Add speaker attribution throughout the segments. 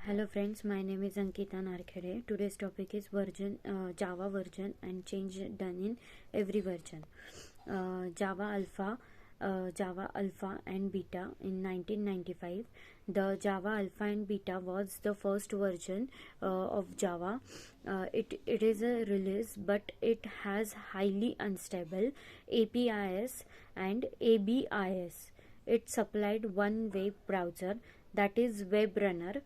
Speaker 1: Hello friends, my name is Ankita Narkhede. Today's topic is Java version and change done in every version. Java Alpha and Beta in 1995. The Java Alpha and Beta was the first version of Java. It is a release, but it has highly unstable APIs and ABIs. It supplied one web browser, that is WebRunner.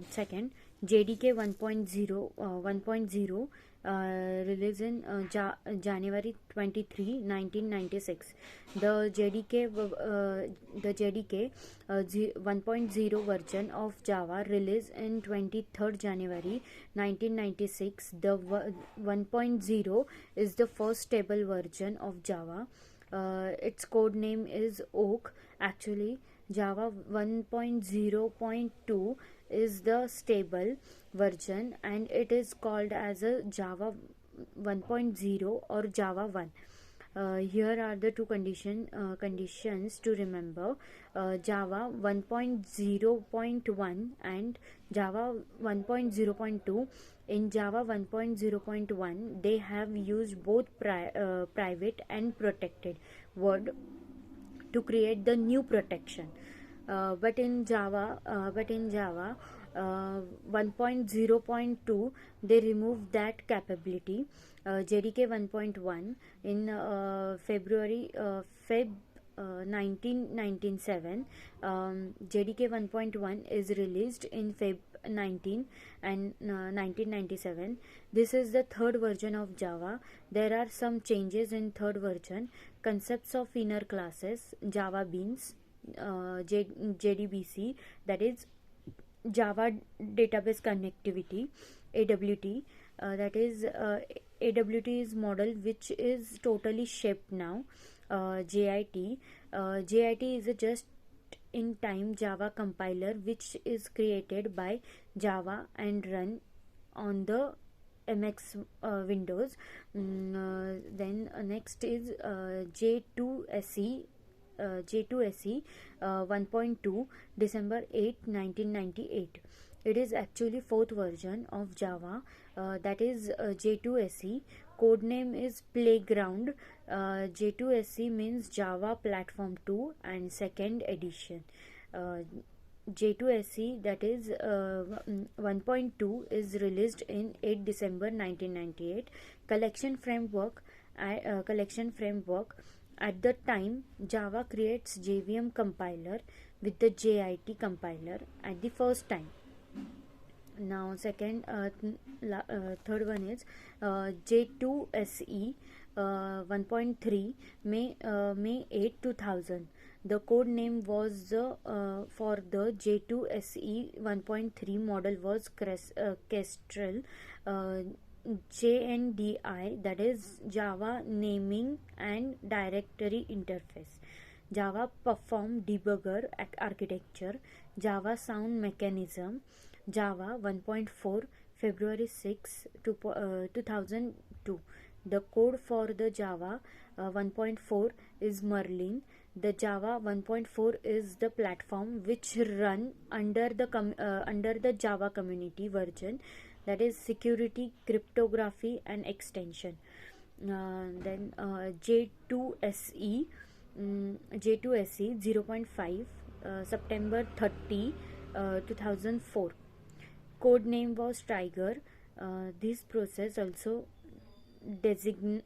Speaker 1: Second, JDK 1.0 released in January 23, 1996. The JDK 1.0 version of Java released in 23rd January 1996. The 1.0 is the first stable version of Java. Its code name is Oak. Actually, Java 1.0.2 is the stable version, and it is called as a Java 1.0 or Java 1. Here are the two conditions to remember. Java 1.0.1 and Java 1.0.2. In Java 1.0.1, they have used both private and protected word to create the new protection. But in Java 1.0.2, they removed that capability. JDK 1.1 in Feb 1997. JDK 1.1 is released in Feb 1997. This is the third version of Java. There are some changes in third version. Concepts of inner classes, Java Beans, JDBC, that is Java Database Connectivity, AWT, that is AWT is model which is totally shaped now. JIT is a just in time Java compiler which is created by Java and run on the MX Windows. Then next is J2SE 1.2, December 8, 1998. It is actually fourth version of Java, that is J2SE. Code name is Playground. J2SE means Java Platform 2 and second edition. J2SE, that is 1.2, is released in 8 December 1998. Collection framework. At the time, Java creates JVM compiler with the JIT compiler at the first time. Now third one is J2SE 1.3, May 8, 2000. The code name was for the J2SE 1.3 model was Kestrel. JNDI, that is Java Naming and Directory Interface. Java Perform Debugger Architecture. Java Sound Mechanism. Java 1.4, February 6, 2002. The code for the Java 1.4 is Merlin. The Java 1.4 is the platform which run under the Java community version, that is security, cryptography and extension. Then J2SE 0.5, September 30, 2004. Code name was Tiger. This process also designate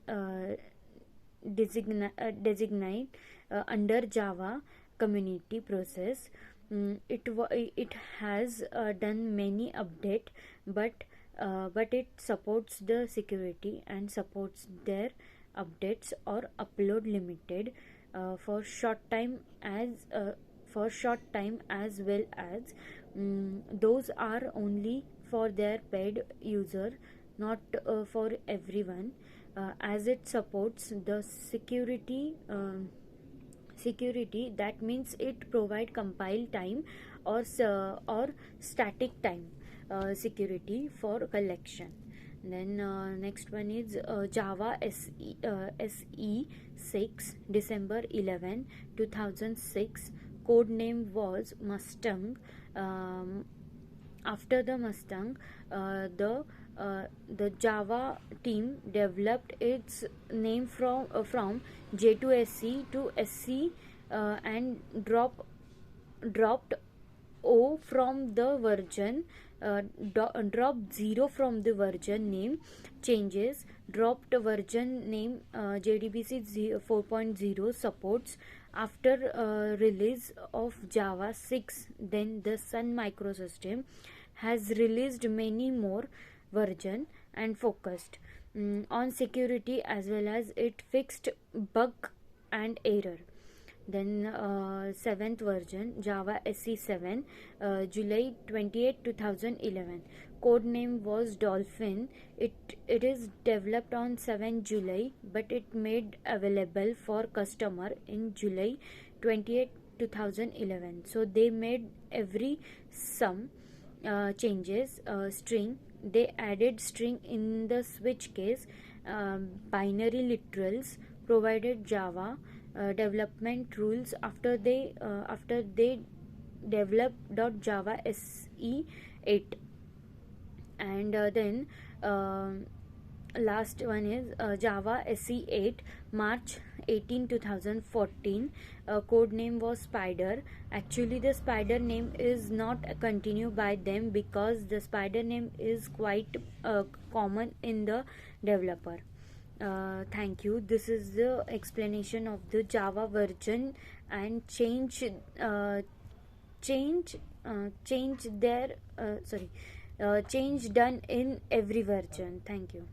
Speaker 1: under Java community process. It has done many update, but it supports the security and supports their updates or upload limited for short time as well as those are only for their paid user, not for everyone, as it supports the security. That means it provide compile time or static time security for collection. Then next one is Java SE 6, December 11, 2006. Code name was Mustang. After the Mustang, the Java team developed its name from J2SC to SC, and dropped O from the version, dropped 0 from the version name changes, dropped version name. JDBC 4.0 supports after release of Java 6. Then the Sun Microsystem has released many more version and focused on security, as well as it fixed bug and error. Then 7th version Java SE7, July 28, 2011. Code name was Dolphin. It is developed on 7 July, but it made available for customer in July 28, 2011. So they made every some changes. String, they added string in the switch case. Binary literals, provided Java development rules after they developed .java SE8. And then last one is Java SE8, March 18, 2014. Code name was Spider. Actually, the Spider name is not continued by them because the Spider name is quite common in the developer. Thank you. This is the explanation of the Java version and change done in every version. Thank you.